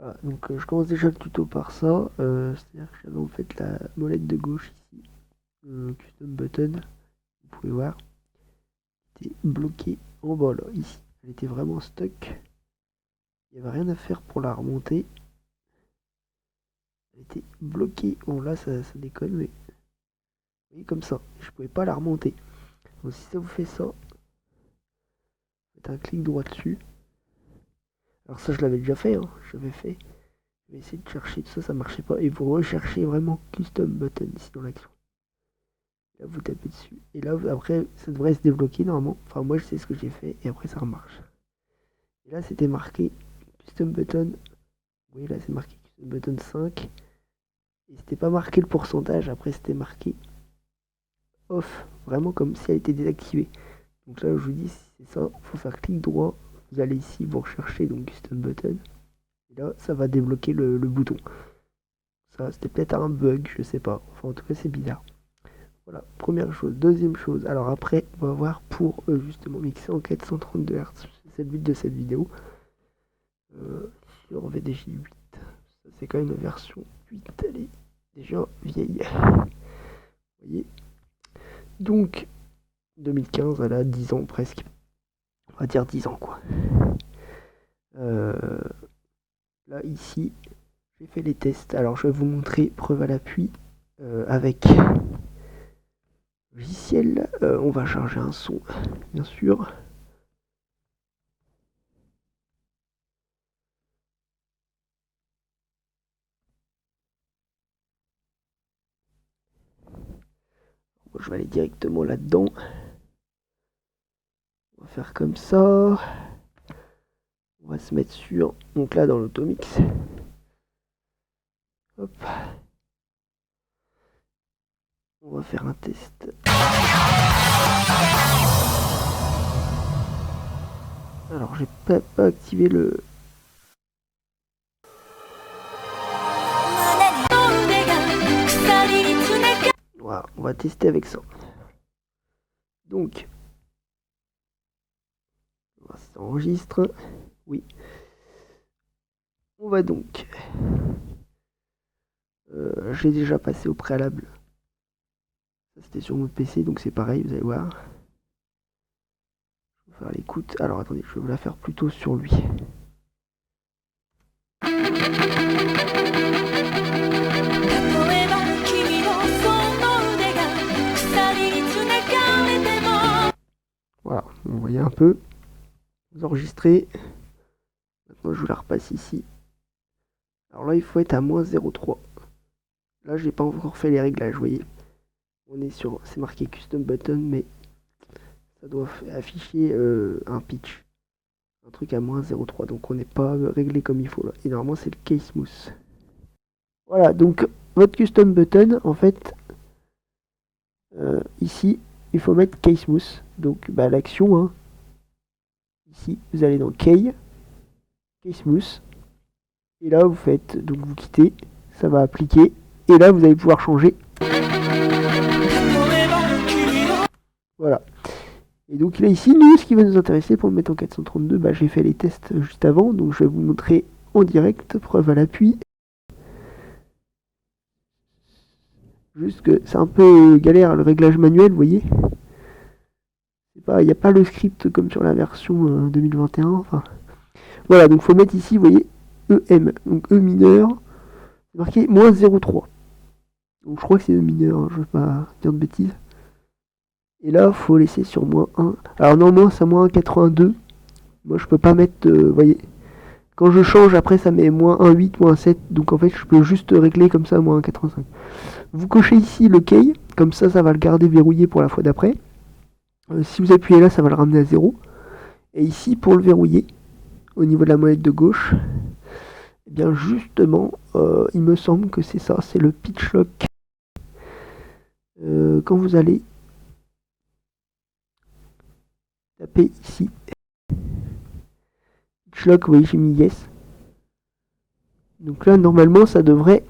Voilà, donc je commence déjà le tuto par ça. C'est-à-dire que j'avais en fait la molette de gauche ici, custom button, vous pouvez voir, était bloquée en bas là, ici. Elle était vraiment stuck. Il n'y avait rien à faire pour la remonter. Elle était bloquée. Bon là ça déconne, mais vous voyez comme ça. Je pouvais pas la remonter. Donc si ça vous fait ça, faites un clic droit dessus. Alors ça je l'avais déjà fait, hein. J'avais fait. Je vais essayer de chercher tout ça, ça marchait pas. Et vous recherchez vraiment custom button ici dans l'action. Là, vous tapez dessus. Et là, après, ça devrait se débloquer normalement. Enfin, moi, je sais ce que j'ai fait. Et après, ça remarche. Et là, c'était marqué Custom Button. Oui, là, c'est marqué Custom Button 5. Et c'était pas marqué le pourcentage. Après, c'était marqué Off. Vraiment comme si elle était désactivée. Donc là, je vous dis, si c'est ça, il faut faire clic droit. Vous allez ici, vous recherchez donc Custom Button. Et là, ça va débloquer le bouton. Ça, c'était peut-être un bug, je sais pas. Enfin, en tout cas, c'est bizarre. Voilà, première chose. Deuxième chose, alors après, on va voir pour justement mixer en 432 Hz. C'est le but de cette vidéo. Sur VDJ8. Ça, c'est quand même une version 8, elle est déjà vieille. Vous voyez. Donc, 2015, elle a 10 ans presque. On va dire 10 ans, quoi. Là, ici, j'ai fait les tests. Alors, je vais vous montrer preuve à l'appui avec logiciel. On va charger un son, bien sûr. Bon, je vais aller directement là-dedans. On va faire comme ça. On va se mettre sur, donc là dans l'automix. Hop. On va faire un test. Alors j'ai pas activé le... Voilà, on va tester avec ça. Donc, ça enregistre. Oui. On va donc... j'ai déjà passé au préalable. Ça c'était sur mon PC, donc c'est pareil, vous allez voir. Je vais faire l'écoute. Alors attendez, je vais vous la faire plutôt sur lui. Voilà, vous voyez un peu. Vous enregistrez. Maintenant je vous la repasse ici. Alors là il faut être à moins 0,3. Là j'ai pas encore fait les réglages, vous voyez. On est sur... C'est marqué custom button, mais ça doit afficher un pitch. Un truc à moins 0,3. Donc on n'est pas réglé comme il faut là. Et normalement c'est le case smooth. Voilà, donc votre custom button, en fait, ici, il faut mettre case smooth. Donc bah, l'action, hein. Ici, vous allez dans case smooth. Et là, vous faites, donc vous quittez, ça va appliquer. Et là, vous allez pouvoir changer. Voilà. Et donc là, ici, nous, ce qui va nous intéresser pour le mettre en 432, bah, j'ai fait les tests juste avant. Donc je vais vous montrer en direct, preuve à l'appui. Juste que c'est un peu galère le réglage manuel, vous voyez. Il n'y a pas le script comme sur la version 2021. Enfin, voilà, donc il faut mettre ici, vous voyez, EM. Donc E mineur, c'est marqué moins 0,3. Donc je crois que c'est E mineur, hein, je ne veux pas dire de bêtises. Et là, il faut laisser sur moins 1. Alors normalement, c'est à moins 1,82. Moi, je peux pas mettre, vous voyez. Quand je change, après, ça met moins 1,8, moins 7. Donc en fait, je peux juste régler comme ça, moins 1,85. Vous cochez ici le key. Comme ça va le garder verrouillé pour la fois d'après. Si vous appuyez là, ça va le ramener à 0. Et ici, pour le verrouiller, au niveau de la molette de gauche, eh bien justement, il me semble que c'est ça, c'est le pitch lock. Quand vous allez taper ici, pitch lock, vous voyez, j'ai mis yes. Donc là, normalement, ça devrait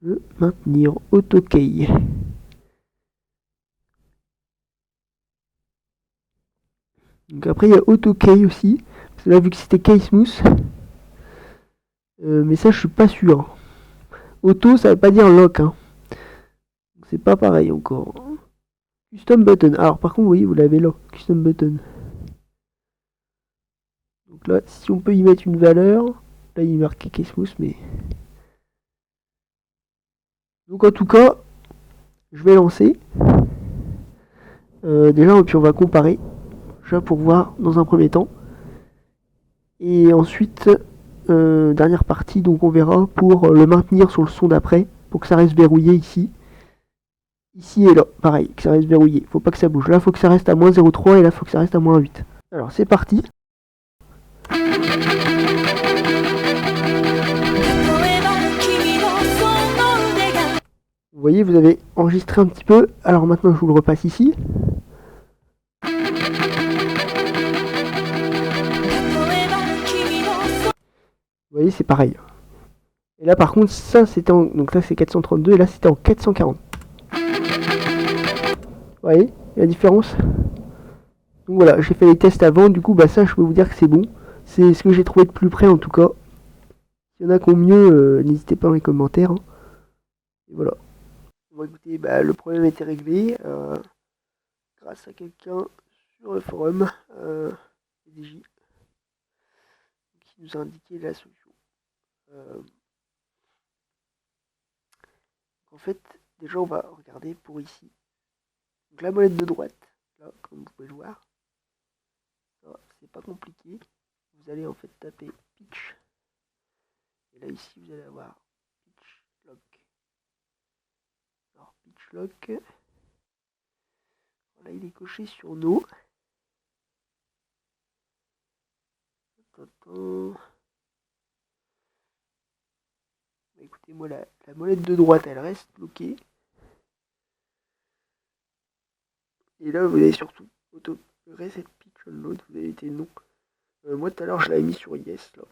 le maintenir. Auto key. Donc après, il y a auto key aussi. Parce que là, vu que c'était key smooth, Mais ça, je suis pas sûr. Auto, ça veut pas dire lock, hein. C'est pas pareil encore. Custom button. Alors, par contre, vous voyez, vous l'avez là. Custom button. Donc là, si on peut y mettre une valeur. Là, il est marqué Keysmooth, mais. Donc, en tout cas, je vais lancer. Déjà, et puis on va comparer. Déjà, pour voir dans un premier temps. Et ensuite, dernière partie, donc on verra pour le maintenir sur le son d'après. Pour que ça reste verrouillé ici. Ici et là, pareil, que ça reste verrouillé. Faut pas que ça bouge. Là, faut que ça reste à moins 0,3 et là, faut que ça reste à moins 8. Alors, c'est parti. Vous voyez, vous avez enregistré un petit peu. Alors maintenant, je vous le repasse ici. Vous voyez, c'est pareil. Et là, par contre, ça, c'était en... Donc ça, c'est 432 et là, c'était en 440. Vous voyez la différence? Donc voilà, j'ai fait les tests avant. Du coup, bah ça, je peux vous dire que c'est bon. C'est ce que j'ai trouvé de plus près, en tout cas. S'il y en a qui ont mieux, n'hésitez pas dans les commentaires. Hein. Et voilà. Bon, écoutez, bah, le problème était réglé grâce à quelqu'un sur le forum PDJ qui nous a indiqué la solution. En fait, déjà, on va regarder pour ici. Donc la molette de droite, là, comme vous pouvez le voir, c'est pas compliqué. Vous allez en fait taper pitch. Et là, ici, vous allez avoir pitch lock. Alors, pitch lock. Là, il est coché sur no. Écoutez, moi, la molette de droite, elle reste bloquée. Et là, vous avez surtout auto reset pitch load, vous avez été non. Moi, tout à l'heure, je l'avais mis sur yes, là.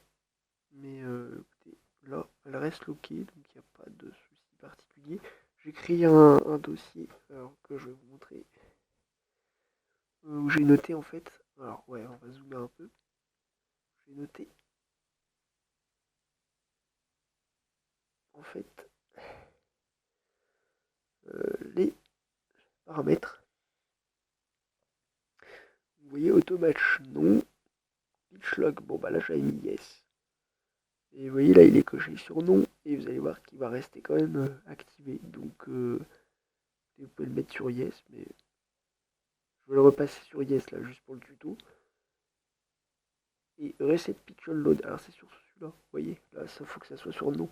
Mais écoutez, là, elle reste loquée, donc il n'y a pas de souci particulier. J'ai créé un dossier que je vais vous montrer. Où j'ai noté, en fait... Alors, ouais, on va zoomer un peu. J'ai noté... En fait... les paramètres. Vous voyez, automatch non. Pitch lock, bon bah là j'avais mis yes. Et vous voyez là il est coché sur non. Et vous allez voir qu'il va rester quand même activé. Donc vous pouvez le mettre sur yes. Mais je vais le repasser sur yes là juste pour le tuto. Et reset pitch load. Alors c'est sur celui-là. Vous voyez là ça faut que ça soit sur non.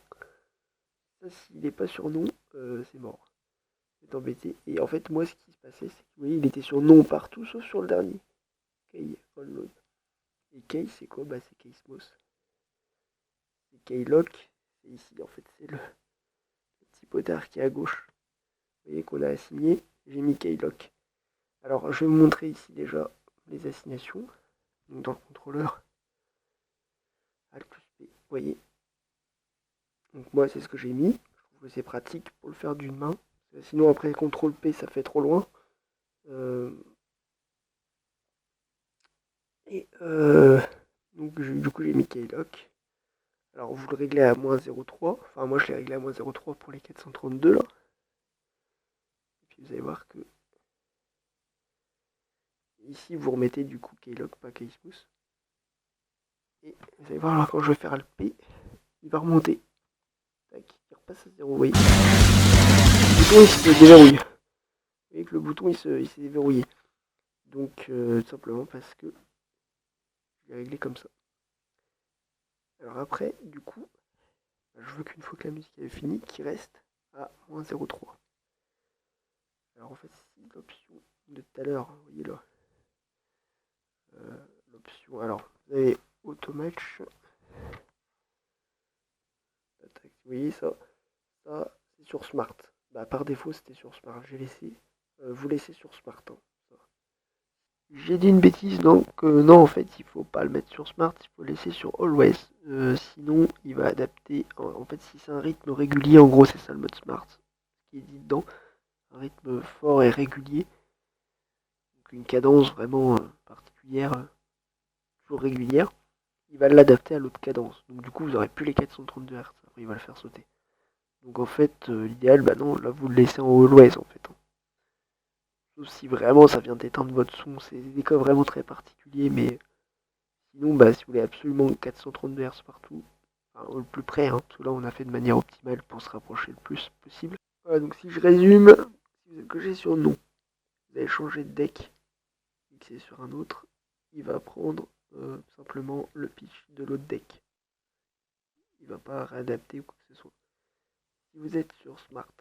Ça s'il n'est pas sur non, c'est mort. C'est embêté. Et en fait moi ce qui se passait c'est que vous voyez il était sur non partout sauf sur le dernier. Key load. Et key c'est quoi? Bah c'est Keysmooth. Keylock, c'est ici en fait, c'est le petit potard qui est à gauche. Vous voyez qu'on a assigné, j'ai mis Keylock. Alors je vais vous montrer ici déjà les assignations. Donc dans le contrôleur, Alt plus P, vous voyez. Donc moi c'est ce que j'ai mis, je trouve que c'est pratique pour le faire d'une main. Sinon après CTRL P ça fait trop loin. Donc du coup j'ai mis Keylock. Alors vous le réglez à moins 0,3. Enfin moi je l'ai réglé à moins 0,3 pour les 432 là. Et puis vous allez voir que ici vous remettez du coup Keylock, pas Keysmooth. Et vous allez voir là quand je vais faire le P, il va remonter. Tac, il repasse à 0, vous voyez. Le bouton il se déverrouille. Vous voyez que le bouton il s'est déverrouillé. Donc tout simplement parce que je l'ai réglé comme ça. Alors après, du coup, je veux qu'une fois que la musique est finie, qu'il reste à moins 0,3. Alors en fait, si l'option de tout à l'heure, vous voyez là, l'option, alors vous avez automatch, vous voyez ça c'est sur smart. Bah par défaut c'était sur smart, j'ai laissé, vous laissez sur smart. Hein, j'ai dit une bêtise, donc non en fait il faut pas le mettre sur smart, il faut le laisser sur always, sinon il va adapter, en fait si c'est un rythme régulier, en gros c'est ça le mode smart, ce qui est dit dedans, un rythme fort et régulier, donc une cadence vraiment particulière, toujours régulière, il va l'adapter à l'autre cadence. Donc du coup, vous aurez plus les 432 Hz. Après, il va le faire sauter. Donc en fait, l'idéal, bah non, là vous le laissez en always en fait, hein. Sauf si vraiment ça vient d'éteindre votre son, c'est des cas vraiment très particuliers, mais sinon, bah si vous voulez absolument 432 Hz partout, enfin, le plus près, hein, parce que là on a fait de manière optimale pour se rapprocher le plus possible. Voilà, donc si je résume, si vous êtes coché sur non, vous allez changer de deck, mixer sur un autre, il va prendre simplement le pitch de l'autre deck. Il va pas réadapter ou quoi que ce soit. Si vous êtes sur Smart,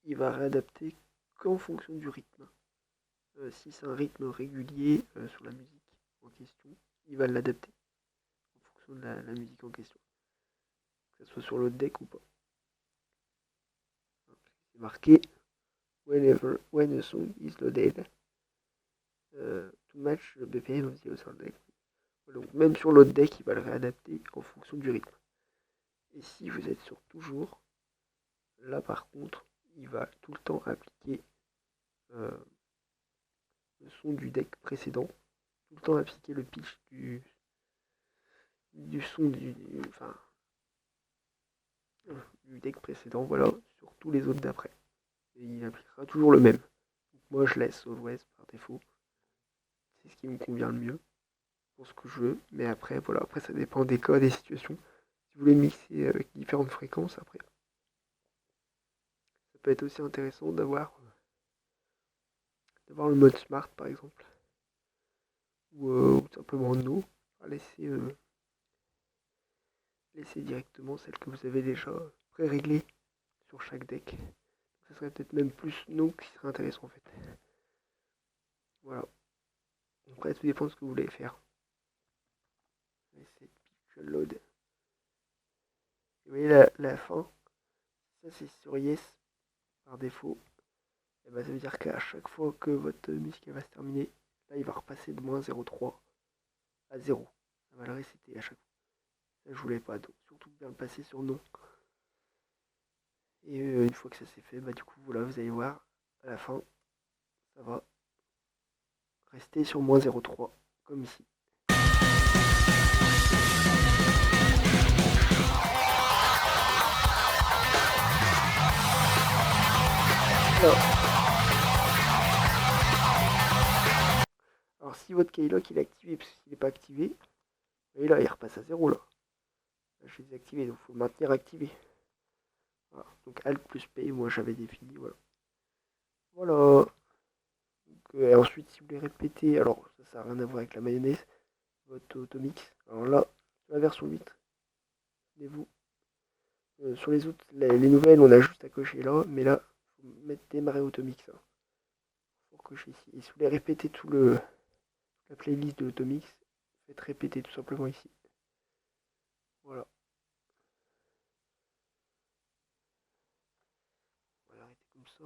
il va réadapter qu'en fonction du rythme. Si c'est un rythme régulier sur la musique en question, il va l'adapter en fonction de la musique en question, que ce soit sur l'autre deck ou pas. C'est marqué whenever when a song is loaded to match le BPM of the other deck. Donc même sur l'autre deck, il va le réadapter en fonction du rythme. Et si vous êtes sur toujours, là par contre, il va tout le temps appliquer le son du deck précédent, tout le temps appliquer le pitch du son du deck précédent, voilà, sur tous les autres d'après. Et il appliquera toujours le même. Donc moi je laisse always par défaut. C'est ce qui me convient le mieux pour ce que je veux. Mais après, voilà, après ça dépend des cas, des situations. Si vous voulez mixer avec différentes fréquences, après, ça peut être aussi intéressant d'avoir le mode smart par exemple. Ou simplement no. Laisser, laisser directement celle que vous avez déjà pré-réglée sur chaque deck. Ça serait peut-être même plus no qui serait intéressant en fait. Voilà. Après, tout dépend de ce que vous voulez faire. C'est picture load. Et vous voyez la fin, ça c'est sur yes par défaut. Et bah, ça veut dire qu'à chaque fois que votre musique va se terminer, là il va repasser de moins 0,3 à 0. Ça va le réciter à chaque fois. Ça je voulais pas, donc surtout bien le passer sur non. Et une fois que ça s'est fait, bah du coup voilà, vous allez voir, à la fin, ça va rester sur moins 0,3, comme ici. Alors, si votre Keylock il est activé, parce qu'il n'est pas activé, vous voyez là, il repasse à 0 là. Là je l'ai désactivé, donc il faut maintenir activé. Voilà. Donc Alt plus P, moi j'avais défini, voilà. Voilà. Donc, et ensuite, si vous voulez répéter, alors ça n'a rien à voir avec la mayonnaise, votre automix. Alors là, la version 8, tenez-vous. Sur les autres, les nouvelles, on a juste à cocher là, mais là, il faut mettre démarrer automix. Hein. Faut cocher ici. Et si vous voulez répéter la playlist de automix, faites répéter tout simplement ici. Voilà. On va l'arrêter comme ça.